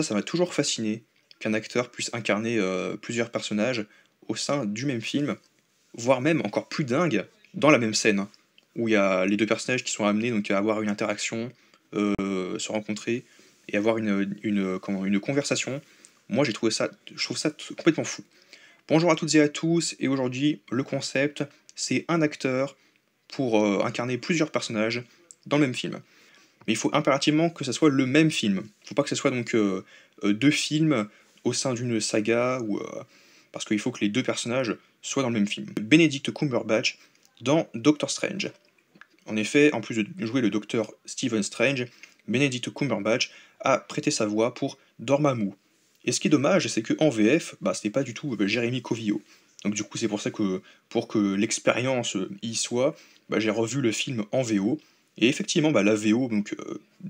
Ça m'a toujours fasciné qu'un acteur puisse incarner plusieurs personnages au sein du même film, voire même encore plus dingue, dans la même scène, hein, où il y a les deux personnages qui sont amenés donc, à avoir une interaction, se rencontrer et avoir une conversation. Moi je trouve ça complètement fou. Bonjour à toutes et à tous, et aujourd'hui le concept c'est un acteur pour incarner plusieurs personnages dans le même film. Mais il faut impérativement que ça soit le même film. Il ne faut pas que ce soit donc deux films au sein d'une saga, parce qu'il faut que les deux personnages soient dans le même film. Benedict Cumberbatch dans Doctor Strange. En effet, en plus de jouer le docteur Stephen Strange, Benedict Cumberbatch a prêté sa voix pour Dormammu. Et ce qui est dommage, c'est qu'en VF, c'était pas du tout Jérémy Covillo. Donc du coup, c'est pour ça que, pour que l'expérience y soit, j'ai revu le film en VO. Et effectivement, la VO, donc,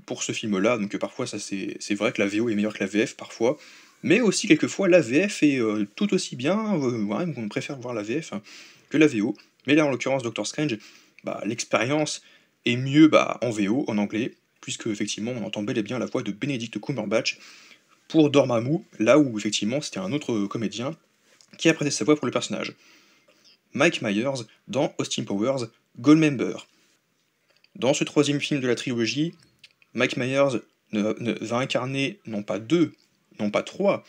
pour ce film-là, donc parfois, ça c'est vrai que la VO est meilleure que la VF, parfois. Mais aussi, quelquefois, la VF est tout aussi bien, ouais, on préfère voir la VF que la VO. Mais là, en l'occurrence, Doctor Strange, l'expérience est mieux en VO, en anglais, puisque effectivement on entend bel et bien la voix de Benedict Cumberbatch pour Dormammu, là où effectivement c'était un autre comédien qui a prêté sa voix pour le personnage. Mike Myers dans Austin Powers Goldmember. Dans ce troisième film de la trilogie, Mike Myers va incarner non pas deux, non pas trois,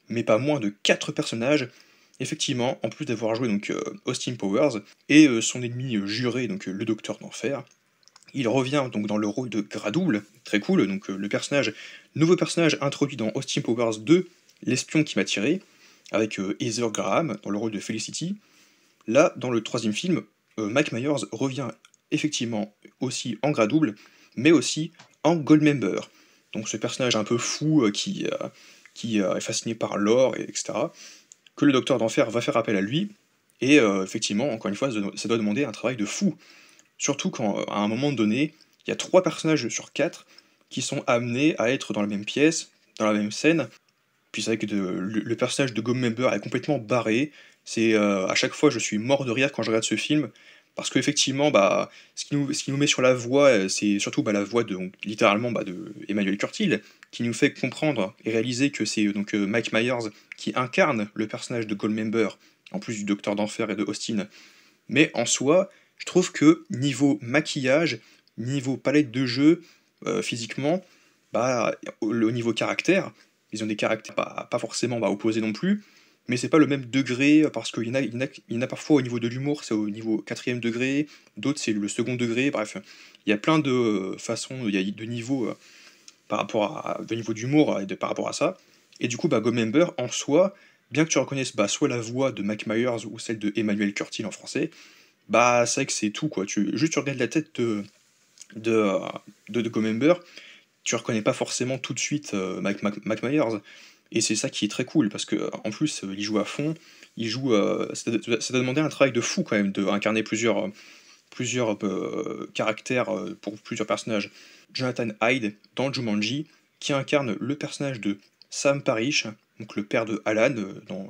mais pas moins de quatre personnages. Effectivement, en plus d'avoir joué donc Austin Powers et son ennemi juré, donc le Docteur d'Enfer, il revient donc dans le rôle de Gradouble, très cool, donc nouveau personnage introduit dans Austin Powers 2, l'espion qui m'a tiré, avec Heather Graham dans le rôle de Felicity. Là, dans le troisième film, Mike Myers revient effectivement aussi en Gradouble, mais aussi en Goldmember. Donc ce personnage un peu fou qui est fasciné par l'or, etc., que le Docteur d'Enfer va faire appel à lui, et effectivement, encore une fois, ça doit demander un travail de fou. Surtout quand, à un moment donné, il y a 3 personnages sur 4 qui sont amenés à être dans la même pièce, dans la même scène. Puis c'est vrai que le personnage de Goldmember est complètement barré. C'est à chaque fois, je suis mort de rire quand je regarde ce film. Parce qu'effectivement, ce qui nous met sur la voie, c'est surtout la voix de, donc, littéralement de Emmanuel Curtil, qui nous fait comprendre et réaliser que c'est donc Mike Myers qui incarne le personnage de Goldmember, en plus du Docteur d'Enfer et de Austin. Mais en soi, je trouve que niveau maquillage, niveau palette de jeu, physiquement, au niveau caractère, ils ont des caractères pas forcément opposés non plus, mais c'est pas le même degré, parce qu'il y en a parfois au niveau de l'humour, c'est au niveau quatrième degré, d'autres c'est le second degré, bref. Il y a plein de façons, il y a de niveaux de niveau d'humour par rapport à ça. Et du coup, Goldmember, en soi, bien que tu reconnaisses soit la voix de Mike Myers ou celle de Emmanuel Curtil en français, c'est vrai que c'est tout, quoi. Juste tu regardes la tête de, euh, de Goldmember, tu reconnais pas forcément tout de suite Mike Myers. Et c'est ça qui est très cool, parce que en plus, il joue à fond, ça doit demander un travail de fou quand même, de incarner plusieurs caractères pour plusieurs personnages. Jonathan Hyde dans Jumanji, qui incarne le personnage de Sam Parrish, donc le père de Alan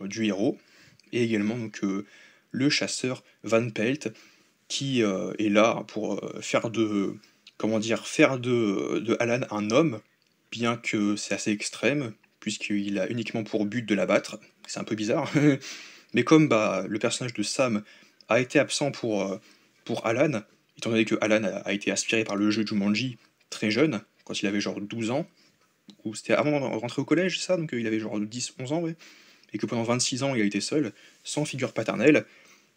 du héros, et également le chasseur Van Pelt, qui est là pour faire de Alan un homme, bien que c'est assez extrême, puisqu'il a uniquement pour but de l'abattre. C'est un peu bizarre. Mais comme le personnage de Sam a été absent pour Alan, étant donné que Alan a été aspiré par le jeu Jumanji très jeune, quand il avait genre 12 ans, ou c'était avant de rentrer au collège, ça, donc il avait genre 10-11 ans, ouais, et que pendant 26 ans il a été seul, sans figure paternelle,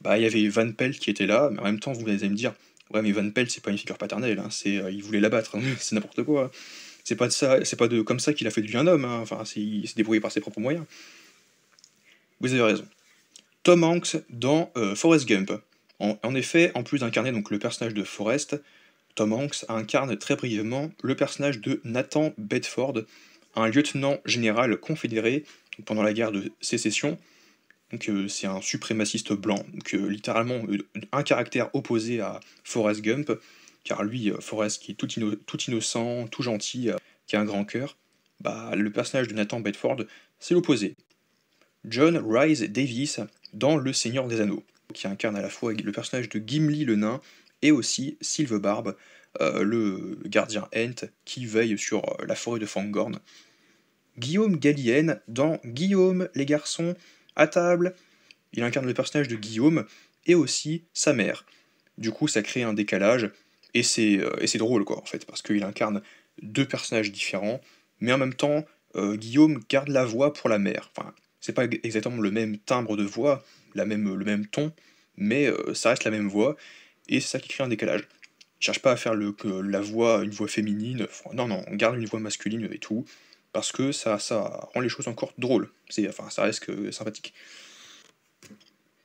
il y avait Van Pelt qui était là, mais en même temps vous allez me dire, ouais mais Van Pelt c'est pas une figure paternelle, hein, il voulait l'abattre, c'est n'importe quoi. C'est pas comme ça qu'il a fait de lui un homme, hein. Enfin il s'est débrouillé par ses propres moyens. Vous avez raison. Tom Hanks dans Forrest Gump. En effet, en plus d'incarner donc le personnage de Forrest, Tom Hanks incarne très brièvement le personnage de Nathan Bedford, un lieutenant général confédéré pendant la guerre de sécession. Donc c'est un suprémaciste blanc, donc littéralement un caractère opposé à Forrest Gump, car lui, Forrest qui est tout innocent, tout gentil, qui a un grand cœur, le personnage de Nathan Bedford, c'est l'opposé. John Rhys Davies dans Le Seigneur des Anneaux, qui incarne à la fois le personnage de Gimli le nain et aussi Sylvebarbe, le gardien Ent qui veille sur la forêt de Fangorn. Guillaume Gallienne dans Guillaume, les garçons, à table. Il incarne le personnage de Guillaume et aussi sa mère. Du coup, ça crée un décalage et c'est drôle quoi en fait, parce qu'il incarne deux personnages différents, mais en même temps, Guillaume garde la voix pour la mère. Enfin, c'est pas exactement le même timbre de voix, le même ton, mais ça reste la même voix, et c'est ça qui crée un décalage. Il cherche pas à faire la voix, une voix féminine, enfin, non, non, on garde une voix masculine et tout, parce que ça rend les choses encore drôles. Enfin, ça reste que sympathique.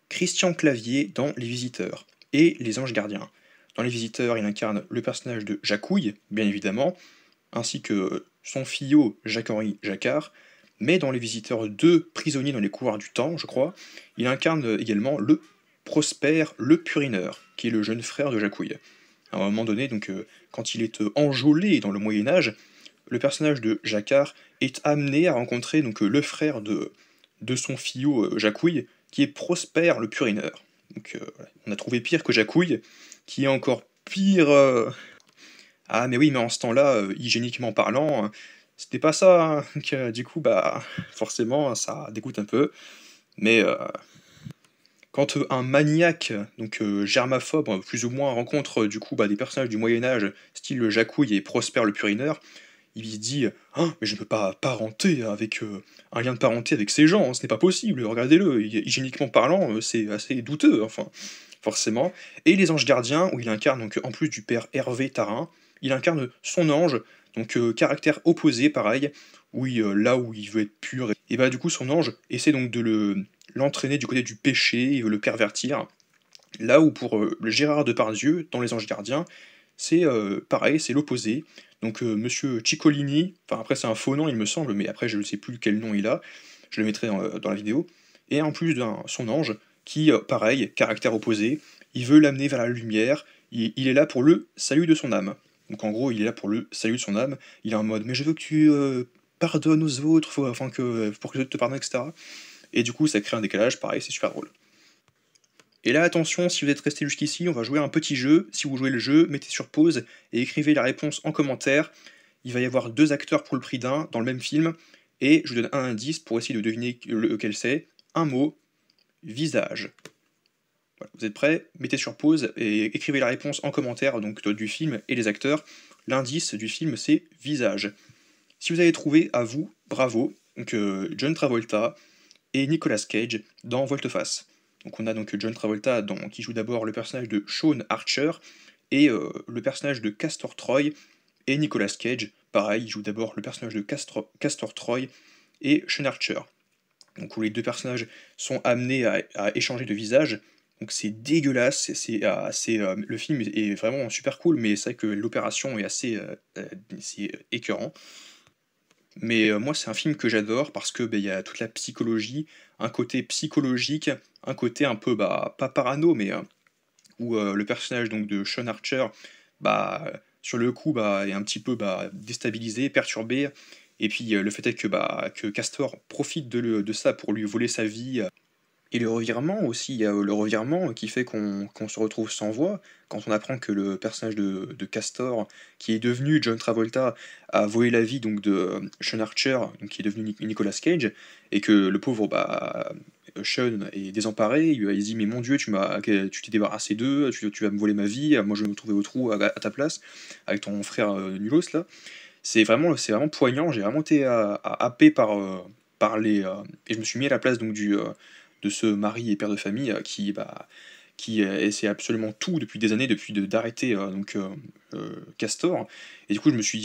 Christian Clavier dans Les Visiteurs et Les Anges Gardiens. Dans Les Visiteurs, il incarne le personnage de Jacouille, bien évidemment, ainsi que son filleau Jacques-Henri Jacquard, mais dans Les Visiteurs 2, Prisonniers dans les couloirs du temps, je crois, il incarne également le Prosper le Purineur, qui est le jeune frère de Jacouille. À un moment donné, donc, quand il est enjôlé dans le Moyen-Âge, le personnage de Jacquard est amené à rencontrer donc, le frère de son filleau Jacouille, qui est Prosper le Purineur. Donc, voilà. On a trouvé pire que Jacouille, qui est encore pire. Ah, mais oui, mais en ce temps-là, hygiéniquement parlant, c'était pas ça. Hein. Donc, du coup, bah, forcément, ça dégoûte un peu. Mais quand un maniaque, donc germaphobe, plus ou moins, rencontre du coup bah, des personnages du Moyen-Âge, style Jacouille et Prosper le Purineur, il se dit ah, mais je ne peux pas parenter avec un lien de parenté avec ces gens, ce n'est pas possible, regardez-le, hygiéniquement parlant, c'est assez douteux, enfin, forcément. Et les anges gardiens, où il incarne, donc, en plus du père Hervé Tarin, il incarne son ange, donc caractère opposé, pareil, là où il veut être pur, et bah du coup son ange essaie donc de l'entraîner du côté du péché, il veut le pervertir. Là où pour le Gérard Depardieu, dans Les Anges Gardiens, c'est pareil, c'est l'opposé. Donc Monsieur Ciccolini, enfin après c'est un faux nom il me semble, mais après je ne sais plus quel nom il a, je le mettrai dans la vidéo. Et en plus son ange, qui, pareil, caractère opposé, il veut l'amener vers la lumière, il est là pour le salut de son âme. Donc en gros, il est là pour le salut de son âme, il est en mode, mais je veux que tu pardonnes aux autres, pour que les autres te pardonnent, etc. Et du coup, ça crée un décalage, pareil, c'est super drôle. Et là, attention, si vous êtes resté jusqu'ici, on va jouer à un petit jeu. Si vous jouez le jeu, mettez sur pause et écrivez la réponse en commentaire. Il va y avoir deux acteurs pour le prix d'un dans le même film, et je vous donne un indice pour essayer de deviner lequel c'est. Un mot, visage. Voilà, vous êtes prêts? Mettez sur pause et écrivez la réponse en commentaire donc, du film et les acteurs. L'indice du film, c'est visage. Si vous avez trouvé, à vous, bravo. Donc, John Travolta et Nicolas Cage dans Volte-Face. Donc on a donc John Travolta qui joue d'abord le personnage de Sean Archer et le personnage de Castor Troy, et Nicolas Cage, pareil, il joue d'abord le personnage de Castor Troy et Sean Archer. Donc où les deux personnages sont amenés à échanger de visage. Donc c'est dégueulasse, le film est vraiment super cool, mais c'est vrai que l'opération est assez écœurant. Mais moi, c'est un film que j'adore parce que il y a toute la psychologie, un côté psychologique, un côté un peu pas parano, mais où le personnage donc de Sean Archer, sur le coup, est un petit peu déstabilisé, perturbé. Et puis le fait est que Castor profite de ça pour lui voler sa vie. Et le revirement aussi, il y a le revirement qui fait qu'on se retrouve sans voix, quand on apprend que le personnage de Castor, qui est devenu John Travolta, a volé la vie donc de Sean Archer, donc qui est devenu Nicolas Cage, et que le pauvre Sean est désemparé, il se dit mais mon Dieu, tu t'es débarrassé d'eux, tu vas me voler ma vie, moi je vais me trouver au trou à ta place, avec ton frère Nulos là. C'est vraiment poignant, j'ai vraiment été happé par et je me suis mis à la place donc de ce mari et père de famille qui essaie absolument tout depuis des années, d'arrêter Castor. Et du coup, je me suis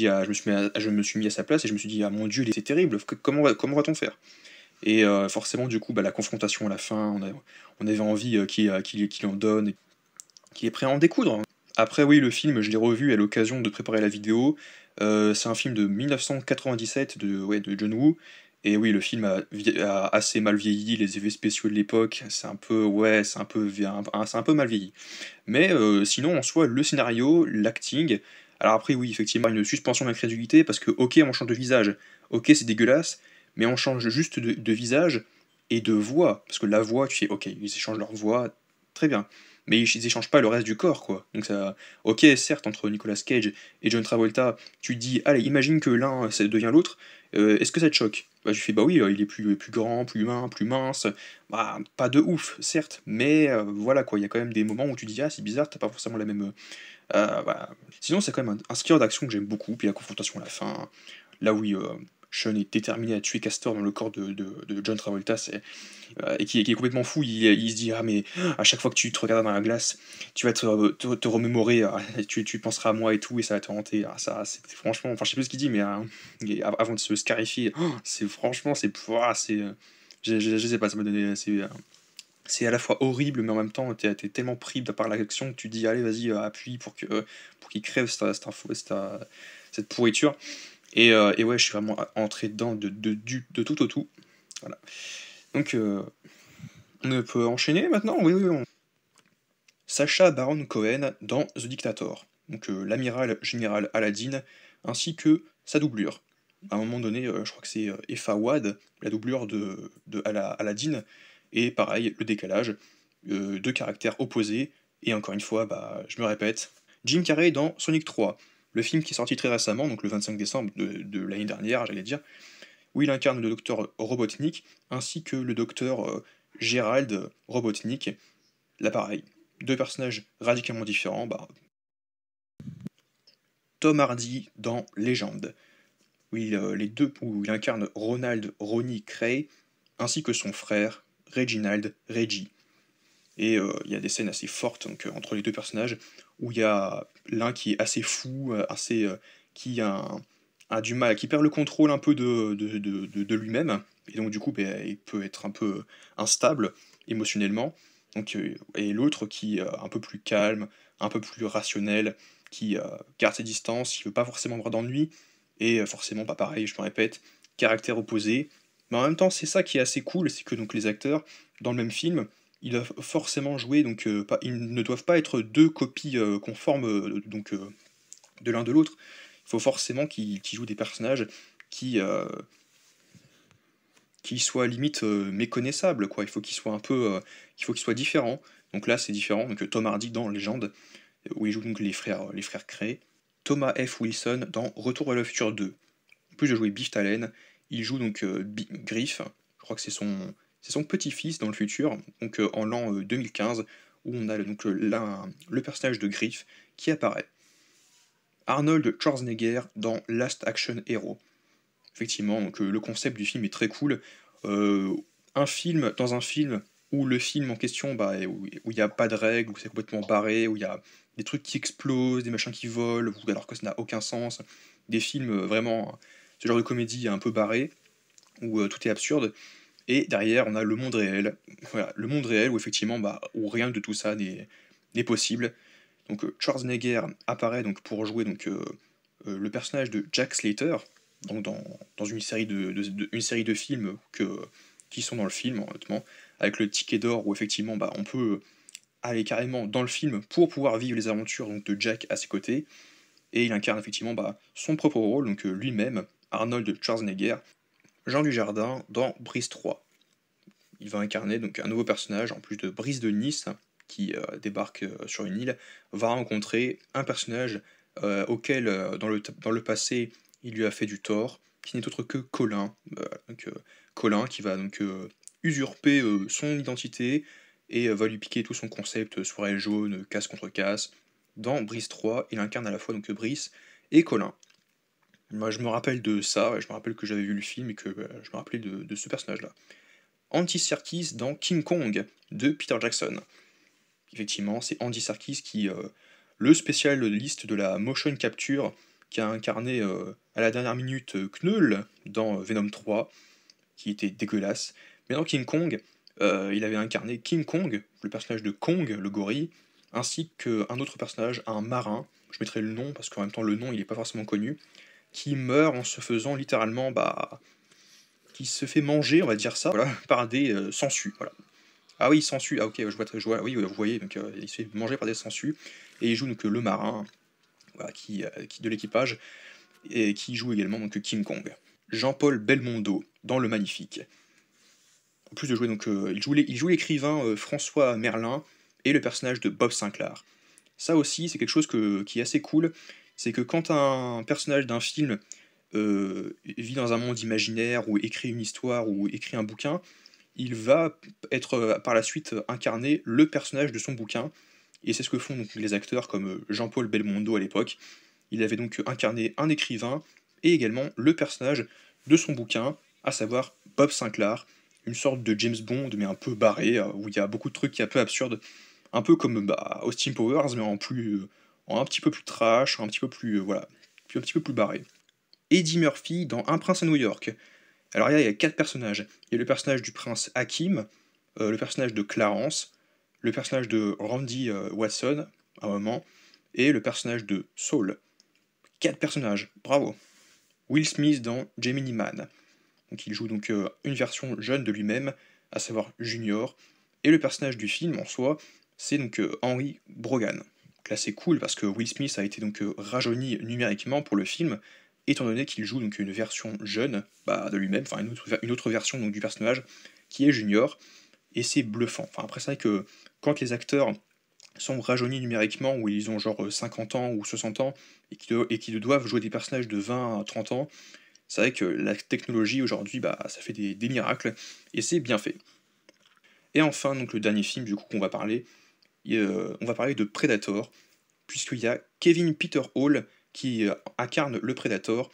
mis à sa place et je me suis dit, ah mon Dieu, c'est terrible, comment va-t-on faire? Et forcément, du coup, la confrontation à la fin, on avait envie qu'il en donne, qu'il est prêt à en découdre. Après, oui, le film, je l'ai revu à l'occasion de préparer la vidéo. C'est un film de 1997 de John Woo. Et oui, le film a assez mal vieilli, les effets spéciaux de l'époque, c'est un peu mal vieilli. Mais sinon, en soi, le scénario, l'acting. Alors après, oui, effectivement, une suspension d'incrédulité, parce que, ok, on change de visage, ok, c'est dégueulasse, mais on change juste de visage et de voix. Parce que la voix, tu sais, ok, ils échangent leur voix, très bien. Mais ils échangent pas le reste du corps, quoi. Donc ça. Ok, certes, entre Nicolas Cage et John Travolta, tu te dis, allez, imagine que l'un ça devient l'autre. Est-ce que ça te choque? Bah, je lui fais: «Bah oui, il est plus grand, plus humain, plus mince». Bah, pas de ouf, certes, mais voilà quoi, il y a quand même des moments où tu dis: «Ah, c'est bizarre, t'as pas forcément la même, voilà». Sinon, c'est quand même un skieur d'action que j'aime beaucoup, puis la confrontation à la fin, là où Sean est déterminé à tuer Castor dans le corps de John Travolta, et qui est complètement fou. Il se dit: «Ah mais à chaque fois que tu te regarderas dans la glace, tu vas te remémorer, tu penseras à moi et tout et ça va te hanter». Ah ça, c'est franchement, enfin je sais plus ce qu'il dit, mais avant de se scarifier, c'est franchement, je sais pas, ça m'a donné, c'est à la fois horrible, mais en même temps, tu es tellement pris par l'action que tu te dis: «Allez vas-y, appuie pour qu'il crève cette pourriture». Et ouais, je suis vraiment entré dedans de tout au tout. Voilà. Donc, on peut enchaîner maintenant? Oui, oui, Sacha Baron Cohen dans The Dictator. Donc, l'amiral général Aladdin, ainsi que sa doublure. À un moment donné, je crois que c'est Effa Wad, la doublure de Aladdin, et pareil, le décalage, deux caractères opposés, et encore une fois, bah, je me répète, Jim Carrey dans Sonic 3, le film qui est sorti très récemment, donc le 25 décembre de l'année dernière, j'allais dire, où il incarne le docteur Robotnik, ainsi que le docteur Gérald Robotnik. Là pareil, deux personnages radicalement différents. Bah, Tom Hardy dans Légende, où il incarne Ronald Ronnie Cray, ainsi que son frère Reginald Reggie. Et il y a des scènes assez fortes donc, entre les deux personnages, où il y a l'un qui est assez fou, qui a du mal, qui perd le contrôle un peu de lui-même, et donc du coup ben, il peut être un peu instable émotionnellement. Donc, et l'autre qui est un peu plus calme, un peu plus rationnel, qui garde ses distances, il veut pas forcément avoir d'ennui, et forcément pas pareil, je me répète, caractère opposé. Mais en même temps, c'est ça qui est assez cool, c'est que donc les acteurs, dans le même film, ils doivent forcément jouer, donc ils ne doivent pas être deux copies conformes de l'un de l'autre. Il faut forcément qu'ils jouent des personnages qui, euh, qui soient limite méconnaissables, quoi. Il faut qu'ils soient un peu, il faut qu'ils soient différents. Donc là, c'est différent. Donc Tom Hardy dans Légende, où il joue donc les frères Cray. Thomas F. Wilson dans Retour vers le futur 2. En plus de jouer Biff Tannen, il joue donc Griff, je crois que c'est son petit-fils dans le futur, donc en l'an 2015, où on a donc le personnage de Griff qui apparaît. Arnold Schwarzenegger dans Last Action Hero. Effectivement, donc le concept du film est très cool. Euh, dans un film où le film en question, bah, où il n'y a pas de règles, où c'est complètement barré, où il y a des trucs qui explosent, des machins qui volent, alors que ça n'a aucun sens. Des films vraiment, ce genre de comédie un peu barré, où tout est absurde. Et derrière, on a le monde réel. Voilà, le monde réel où effectivement, bah, où rien de tout ça n'est possible. Donc Schwarzenegger apparaît donc pour jouer donc le personnage de Jack Slater, donc dans une série de films qui sont dans le film honnêtement, avec le ticket d'or où effectivement bah, on peut aller carrément dans le film pour pouvoir vivre les aventures donc, de Jack à ses côtés, et il incarne effectivement bah, son propre rôle, donc lui-même, Arnold Schwarzenegger, Jean Dujardin dans Brise 3. Il va incarner donc un nouveau personnage, en plus de Brise de Nice, qui débarque sur une île, va rencontrer un personnage auquel, dans le passé, il lui a fait du tort, qui n'est autre que Colin. Colin qui va donc usurper son identité et va lui piquer tout son concept soirée jaune, casse contre casse. Dans Brise 3, il incarne à la fois donc Brice et Colin. Moi, je me rappelle de ça, ouais, je me rappelle que j'avais vu le film et que je me rappelais de ce personnage-là. Andy Serkis dans King Kong de Peter Jackson. Effectivement, c'est Andy Serkis qui, le spécialiste de la motion capture, qui a incarné à la dernière minute Knull dans Venom 3, qui était dégueulasse. Mais dans King Kong, il avait incarné King Kong, le personnage de Kong, le gorille, ainsi qu'un autre personnage, un marin, je mettrai le nom parce qu'en même temps le nom il n'est pas forcément connu, qui meurt en se faisant littéralement bah, qui se fait manger, on va dire ça, voilà, par des sangsues. Voilà. Ah oui, sangsues, ah ok, oui, vous voyez, donc il se fait manger par des sangsues, et il joue donc le marin, voilà, qui de l'équipage, et qui joue également donc King Kong. Jean-Paul Belmondo, dans Le Magnifique. En plus de jouer, donc, il joue l'écrivain François Merlin, et le personnage de Bob Sinclair. Ça aussi, c'est quelque chose qui est assez cool, c'est que quand un personnage d'un film vit dans un monde imaginaire ou écrit une histoire ou écrit un bouquin, il va être par la suite incarner le personnage de son bouquin. Et c'est ce que font donc les acteurs comme Jean-Paul Belmondo à l'époque. Il avait donc incarné un écrivain et également le personnage de son bouquin, à savoir Bob Sinclair, une sorte de James Bond mais un peu barré, où il y a beaucoup de trucs qui sont un peu absurdes, un peu comme Austin Powers mais en un petit peu plus trash, un petit peu plus voilà, puis un petit peu plus barré. Eddie Murphy dans Un prince à New York. Alors là, il y a quatre personnages. Il y a le personnage du prince Hakim, le personnage de Clarence, le personnage de Randy Watson, à un moment, et le personnage de Saul. Quatre personnages, bravo. Will Smith dans Gemini Man. Donc il joue donc une version jeune de lui-même, à savoir Junior, et le personnage du film en soi, c'est donc Henry Brogan. Donc là c'est cool parce que Will Smith a été donc rajeuni numériquement pour le film, étant donné qu'il joue donc une version jeune de lui-même, enfin une autre version donc, du personnage qui est Junior, et c'est bluffant. Enfin après c'est vrai que quand les acteurs sont rajeunis numériquement, où ils ont genre 50 ans ou 60 ans, et qui doivent jouer des personnages de 20 à 30 ans, c'est vrai que la technologie aujourd'hui, ça fait des miracles, et c'est bien fait. Et enfin, donc le dernier film du coup qu'on va parler, on va parler de Predator, puisqu'il y a Kevin Peter Hall qui incarne le Predator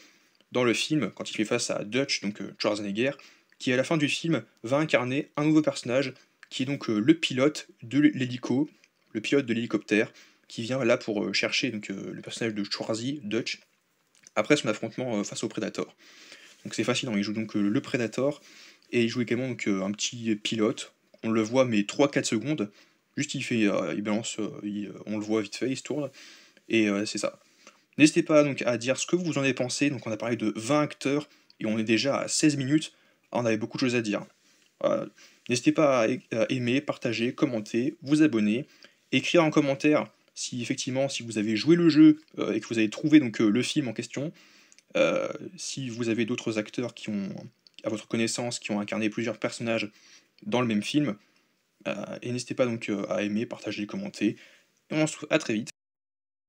dans le film, quand il fait face à Dutch, donc Schwarzenegger, qui à la fin du film va incarner un nouveau personnage, qui est donc le pilote de l'hélico, le pilote de l'hélicoptère, qui vient là pour chercher donc, le personnage de Schwarzy, Dutch, après son affrontement face au Predator. Donc c'est fascinant, il joue donc le Predator, et il joue également donc, un petit pilote, on le voit mais 3-4 secondes, juste il balance, on le voit vite fait, il se tourne, et c'est ça. N'hésitez pas donc à dire ce que vous en avez pensé, donc on a parlé de 20 acteurs, et on est déjà à 16 minutes, on avait beaucoup de choses à dire. Voilà. N'hésitez pas à aimer, partager, commenter, vous abonner, écrire en commentaire si effectivement si vous avez joué le jeu et que vous avez trouvé donc le film en question, si vous avez d'autres acteurs qui ont, à votre connaissance, qui ont incarné plusieurs personnages dans le même film, et n'hésitez pas donc à aimer, partager, commenter, et on se retrouve à très vite